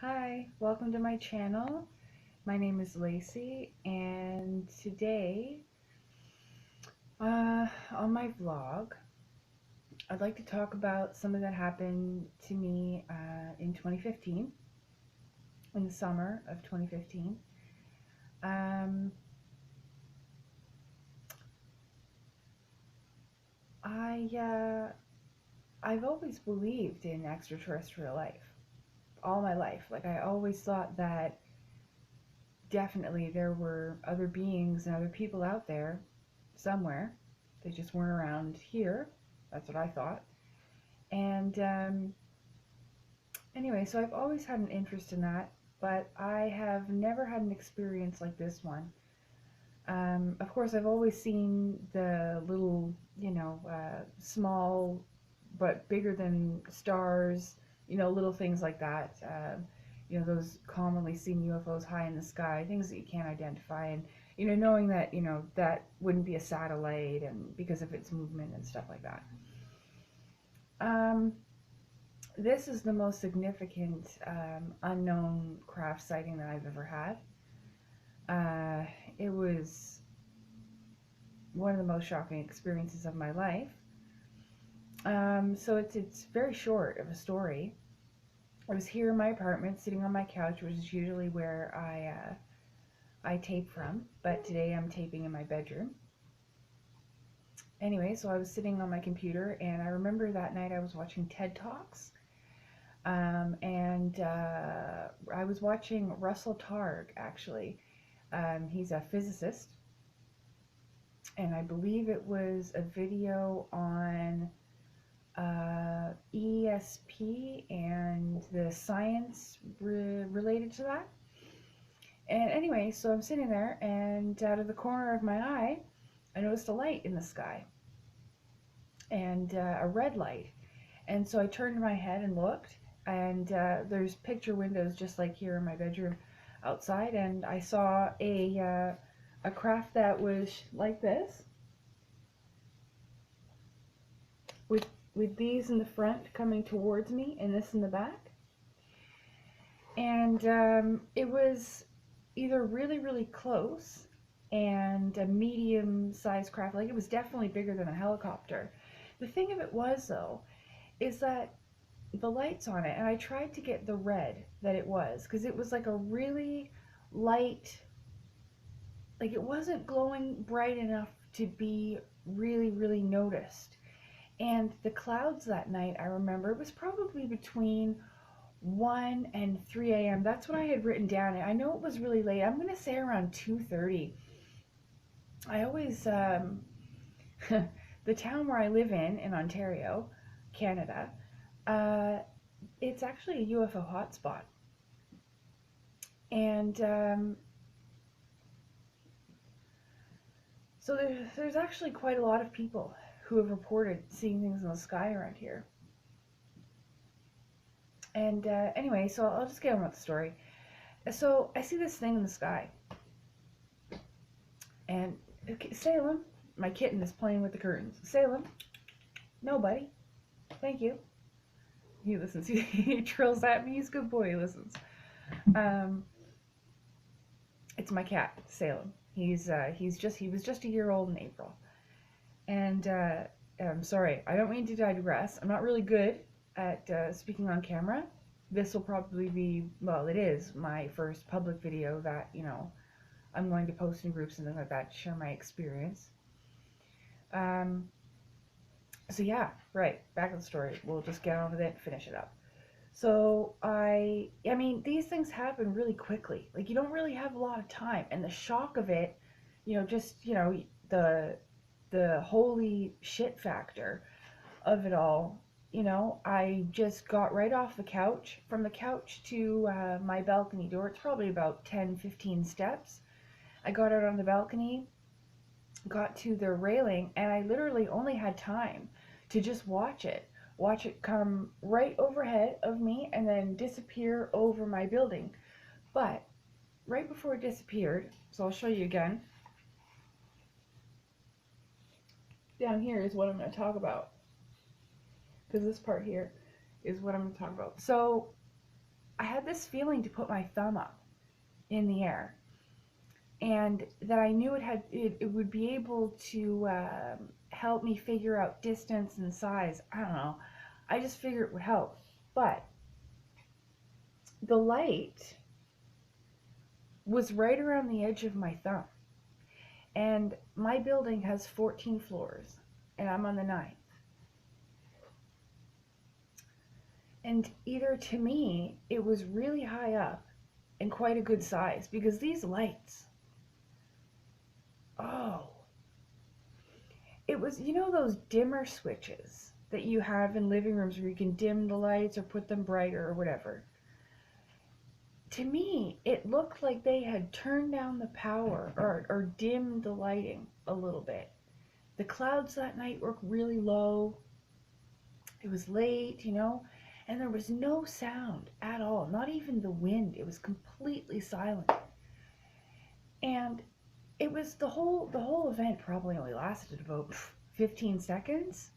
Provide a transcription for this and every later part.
Hi, welcome to my channel. My name is Lacey, and today on my vlog, I'd like to talk about something that happened to me in 2015, in the summer of 2015. Um, I I've always believed in extraterrestrial life, all my life. Like I always thought that definitely there were other beings and other people out there somewhere. They just weren't around here. That's what I thought. And anyway, so I've always had an interest in that, but I have never had an experience like this one. Of course, I've always seen the little, small but bigger than stars, little things like that. Those commonly seen UFOs high in the sky, things that you can't identify, and knowing that that wouldn't be a satellite, and because of its movement and stuff like that. Um, this is the most significant unknown craft sighting that I've ever had. Uh, it was one of the most shocking experiences of my life. So it's very short of a story. I was here in my apartment, sitting on my couch, which is usually where I tape from, but today I'm taping in my bedroom. Anyway, so I was sitting on my computer, and I remember that night I was watching TED Talks, and I was watching Russell Targ, actually. He's a physicist, and I believe it was a video on ESP and the science related to that. And anyway, so I'm sitting there, and out of the corner of my eye, I noticed a light in the sky, and a red light. And so I turned my head and looked, and there's picture windows just like here in my bedroom outside, and I saw a craft that was like this, with these in the front coming towards me and this in the back. And it was either really close and a medium-sized craft. Like, it was definitely bigger than a helicopter. The thing of it was, though, is that the lights on it, and I tried to get the red that it was, because it was like a really light, like it wasn't glowing bright enough to be really noticed. And the clouds that night, I remember, it was probably between 1 and 3 a.m. That's what I had written down. I know it was really late. I'm going to say around 2:30. I always, the town where I live in Ontario, Canada, uh, it's actually a UFO hotspot. And so there's actually quite a lot of people who have reported seeing things in the sky around here. And anyway, so I'll just get on with the story. So I see this thing in the sky, and okay, Salem, my kitten is playing with the curtains. Salem, no, buddy, thank you. He listens. He trills at me. He's a good boy. He listens. Um, it's my cat, Salem. He was just a year old in April. And I'm sorry, I don't mean to digress. I'm not really good at speaking on camera. This will probably be, well, it is my first public video that, I'm going to post in groups and things like that to share my experience. So yeah, right, back to the story. We'll just get on with it and finish it up. So I mean, these things happen really quickly. Like, you don't really have a lot of time, and the shock of it, the holy shit factor of it all, I just got right off the couch. From the couch to my balcony door, it's probably about 10-15 steps. I got out on the balcony, got to the railing, and I literally only had time to just watch it come right overhead of me and then disappear over my building. But right before it disappeared, so I'll show you again, down here is what I'm going to talk about, because this part here is what I'm going to talk about. So I had this feeling to put my thumb up in the air, and that I knew it would be able to help me figure out distance and size. I don't know. I just figured it would help. But the light was right around the edge of my thumb. And my building has 14 floors, and I'm on the 9th. And either to me, it was really high up and quite a good size, because these lights, oh, it was, you know, those dimmer switches that you have in living rooms where you can dim the lights or put them brighter or whatever. To me, it looked like they had turned down the power or dimmed the lighting a little bit. The clouds that night were really low. It was late, you know, and there was no sound at all, not even the wind. It was completely silent. And it was the whole event probably only lasted about 15 seconds.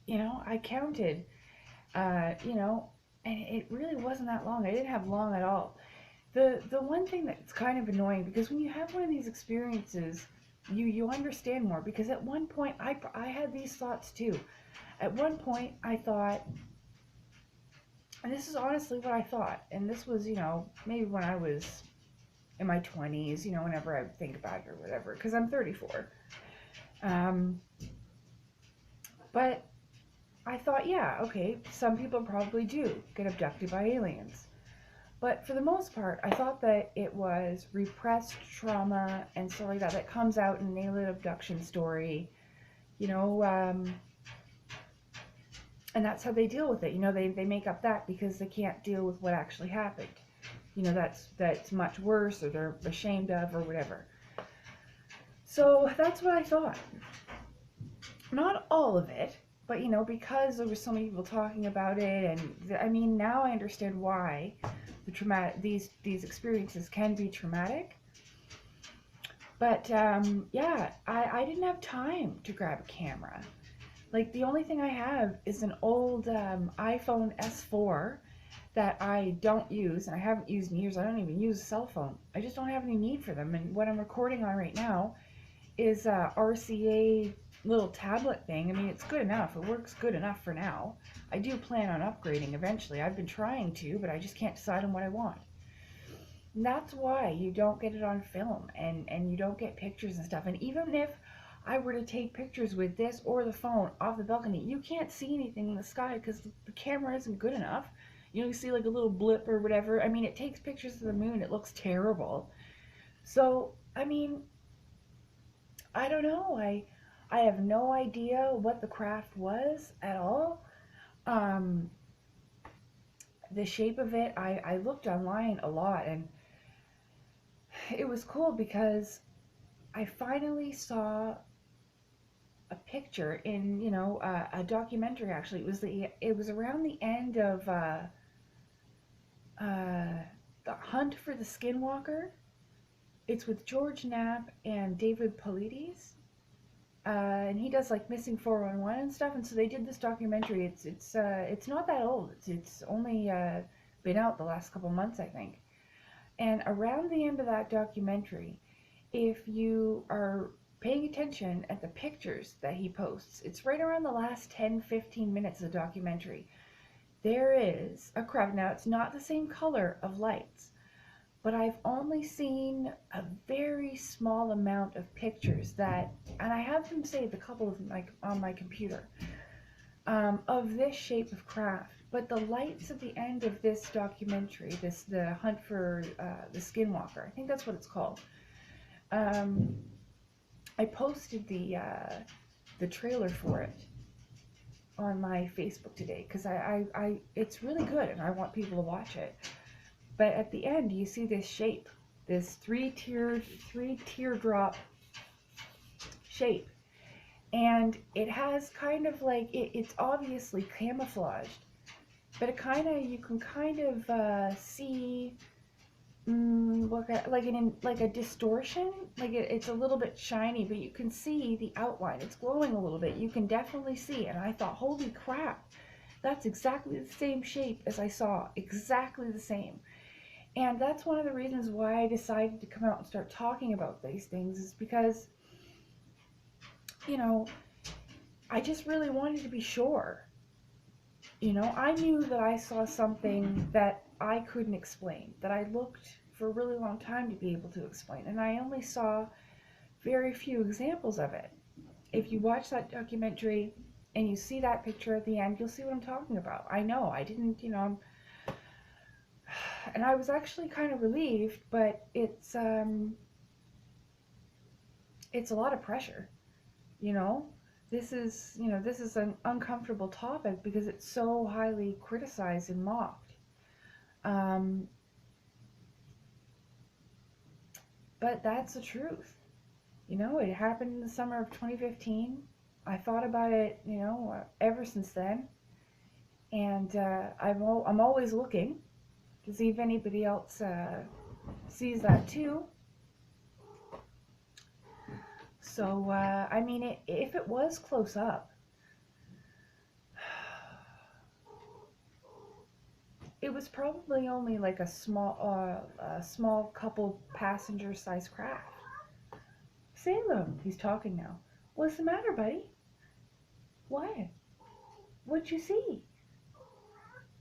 You know, I counted, you know, and it really wasn't that long. I didn't have long at all. The one thing that's kind of annoying, because when you have one of these experiences, you understand more, because at one point I had these thoughts too. At one point I thought, and this is honestly what I thought, and this was, you know, maybe when I was in my 20s, you know, whenever I think about it or whatever, because I'm 34. But I thought, yeah, okay, some people probably do get abducted by aliens. But for the most part, I thought that it was repressed trauma and stuff like that that comes out in an alien abduction story, you know, and that's how they deal with it. You know, they make up that because they can't deal with what actually happened. You know, that's much worse, or they're ashamed of, or whatever. So that's what I thought. Not all of it, but, you know, because there were so many people talking about it, and I mean, now I understand why these experiences can be traumatic. But yeah, I didn't have time to grab a camera. Like, the only thing I have is an old iPhone S4 that I don't use, and I haven't used in years. I don't even use a cell phone. I just don't have any need for them. And what I'm recording on right now is a RCA little tablet thing. I mean, it's good enough. It works good enough for now. I do plan on upgrading eventually. I've been trying to, but I just can't decide on what I want. And that's why you don't get it on film, and you don't get pictures and stuff. And even if I were to take pictures with this or the phone off the balcony, you can't see anything in the sky because the camera isn't good enough. You see like a little blip or whatever. I mean, it takes pictures of the moon. It looks terrible. So, I mean, I don't know. I have no idea what the craft was at all. The shape of it, I looked online a lot, and it was cool because I finally saw a picture in, you know, a documentary. Actually, it was around the end of The Hunt for the Skinwalker. It's with George Knapp and David Paulides. And he does like Missing 411 and stuff, and so they did this documentary. It's not that old. It's only been out the last couple months, I think. And around the end of that documentary, if you are paying attention at the pictures that he posts, it's right around the last 10-15 minutes of the documentary. There is a craft. Now, it's not the same color of lights, but I've only seen a very small amount of pictures that, and I have them saved, a couple of them on my computer, of this shape of craft. But the lights at the end of this documentary, the Hunt for the Skinwalker, I think that's what it's called. I posted the trailer for it on my Facebook today, because it's really good and I want people to watch it. But at the end, you see this shape, this three teardrop shape, and it has kind of like it's obviously camouflaged, but you can kind of see like a distortion, like it's a little bit shiny, but you can see the outline. It's glowing a little bit. You can definitely see, and I thought, holy crap, That's exactly the same shape as I saw, exactly the same. And that's one of the reasons why I decided to come out and start talking about these things, is because, you know, I just really wanted to be sure. You know, I knew that I saw something that I couldn't explain, that I looked for a really long time to be able to explain, and I only saw very few examples of it. If you watch that documentary and you see that picture at the end, you'll see what I'm talking about. I know, I didn't, and I was actually kind of relieved, but it's a lot of pressure, you know. This is an uncomfortable topic because it's so highly criticized and mocked. Um, but that's the truth. You know, it happened in the summer of 2015. I thought about it, ever since then. And I'm always looking to see if anybody else sees that too. So, I mean, if it was close up, it was probably only like a small couple passenger size craft. Salem, he's talking now. What's the matter, buddy? What? What'd you see?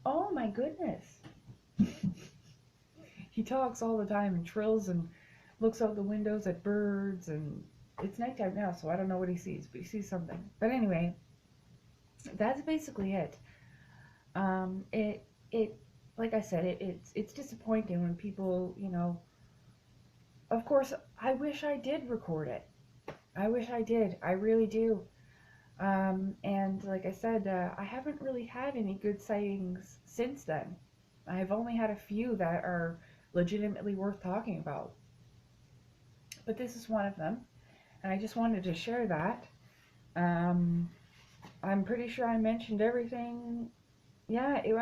Oh my goodness. He talks all the time and trills and looks out the windows at birds, and it's nighttime now, so I don't know what he sees, but he sees something. But anyway, that's basically it. It like I said, it's disappointing when people, of course, I wish I did record it. I wish I did. I really do. And like I said, I haven't really had any good sightings since then. I've only had a few that are legitimately worth talking about. But this is one of them, and I just wanted to share that. I'm pretty sure I mentioned everything. Yeah, it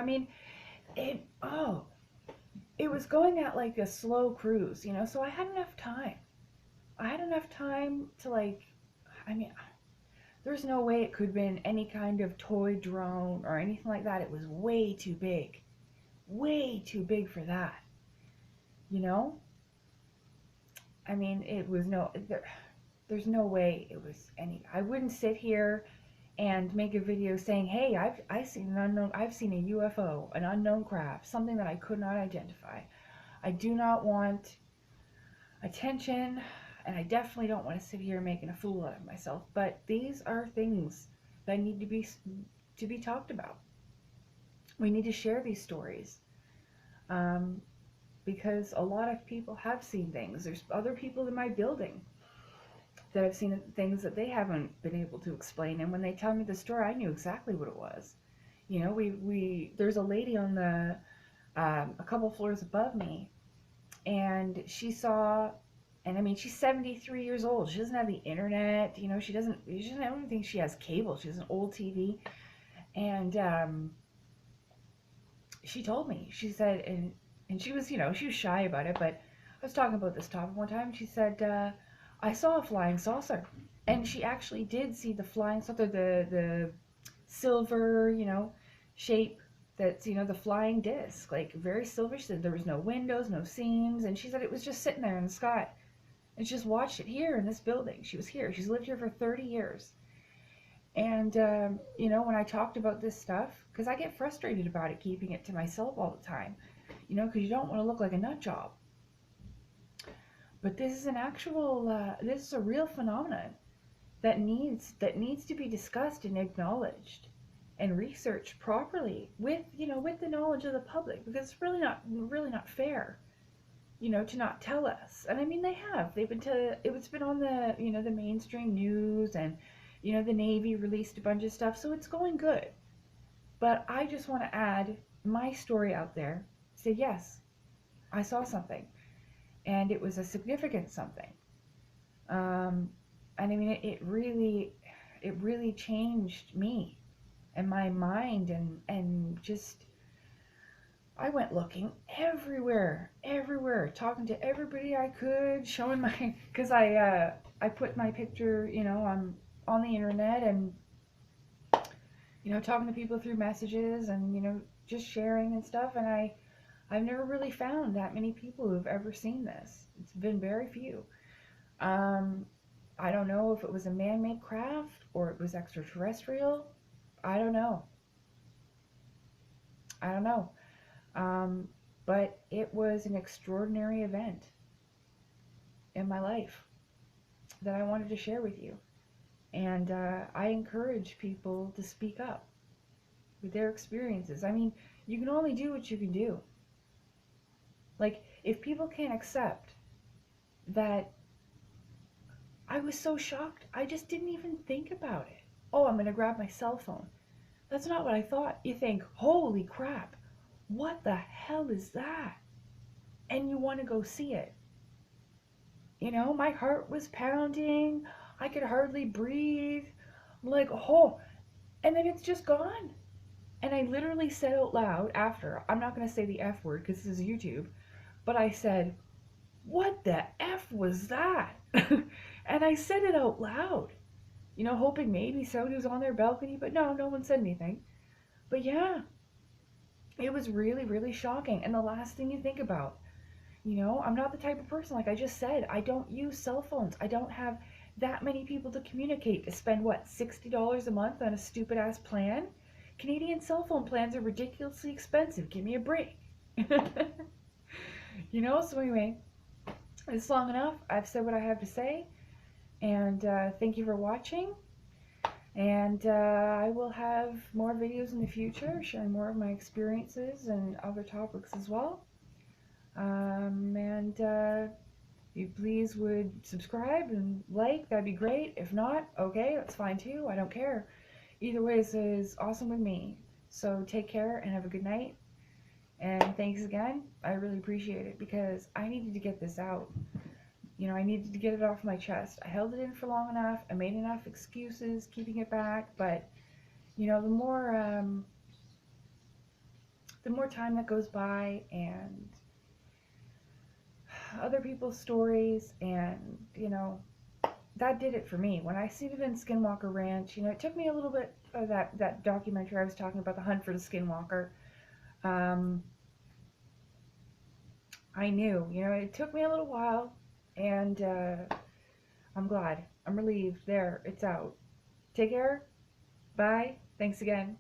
was going at like a slow cruise, so I had enough time. I had enough time to there's no way it could have been any kind of toy drone or anything like that. It was way too big. Way too big for that. I mean, there's no way it was any. I wouldn't sit here and make a video saying, hey, I've seen a UFO, an unknown craft, something that I could not identify. I do not want attention, and I definitely don't want to sit here making a fool out of myself. But these are things that need to be talked about. We need to share these stories, because a lot of people have seen things. There's other people in my building that have seen things that they haven't been able to explain, and when they tell me the story, I knew exactly what it was. There's a lady on the a couple floors above me, and she saw, and I mean, she's 73 years old. She doesn't have the internet, she doesn't I don't think she has cable. She has an old TV, and she told me, she said, and she was, she was shy about it, but I was talking about this topic one time, and she said, I saw a flying saucer. And she actually did see the flying saucer, the silver, shape that's, the flying disc, like very silver. She said there was no windows, no seams, and she said it was just sitting there in the sky. And she just watched it here in this building. She was here. She's lived here for 30 years. And, when I talked about this stuff, because I get frustrated about it, keeping it to myself all the time, because you don't want to look like a nut job. But this is this is a real phenomenon that needs to be discussed and acknowledged and researched properly with the knowledge of the public, because it's really not fair, to not tell us. And I mean, they've been on the the mainstream news, and the Navy released a bunch of stuff, so it's going good. But I just want to add my story out there, say yes, I saw something. And it was a significant something. And I mean, it really changed me and my mind, and just, I went looking everywhere, talking to everybody I could, showing because I put my picture, on the internet, and you know, talking to people through messages and, you know, just sharing and stuff. And I've never really found that many people who've ever seen this. It's been very few. Um, I don't know if it was a man-made craft or it was extraterrestrial. I don't know. I don't know. Um, but it was an extraordinary event in my life that I wanted to share with you. And I encourage people to speak up with their experiences. I mean, you can only do what you can do. Like, if people can't accept that, I was so shocked, I just didn't even think about it. Oh, I'm going to grab my cell phone. That's not what I thought. You think, holy crap, what the hell is that? And you want to go see it. You know, my heart was pounding. I could hardly breathe. I'm like, oh, and then it's just gone. And I literally said out loud after, I'm not going to say the F word because this is YouTube, but I said, what the F was that? And I said it out loud, you know, hoping maybe somebody was on their balcony, but no, no one said anything. But yeah, it was really, really shocking. And the last thing you think about, you know, I'm not the type of person, like I just said, I don't use cell phones. I don't have that many people to communicate to spend, what, $60 a month on a stupid ass plan? Canadian cell phone plans are ridiculously expensive. Give me a break. You know, so anyway, it's long enough. I've said what I have to say. And thank you for watching. And I will have more videos in the future, sharing more of my experiences and other topics as well. And if you please would subscribe and like, that'd be great. If not, okay, that's fine too. I don't care. Either way, this is awesome with me. So take care and have a good night. And thanks again. I really appreciate it because I needed to get this out. You know, I needed to get it off my chest. I held it in for long enough. I made enough excuses keeping it back. But, you know, the more time that goes by and other people's stories and, you know, that did it for me. When I seen it in Skinwalker Ranch, you know, it took me a little bit of that documentary I was talking about, The Hunt for the Skinwalker. I knew, you know, it took me a little while, and I'm glad. I'm relieved. There, it's out. Take care. Bye. Thanks again.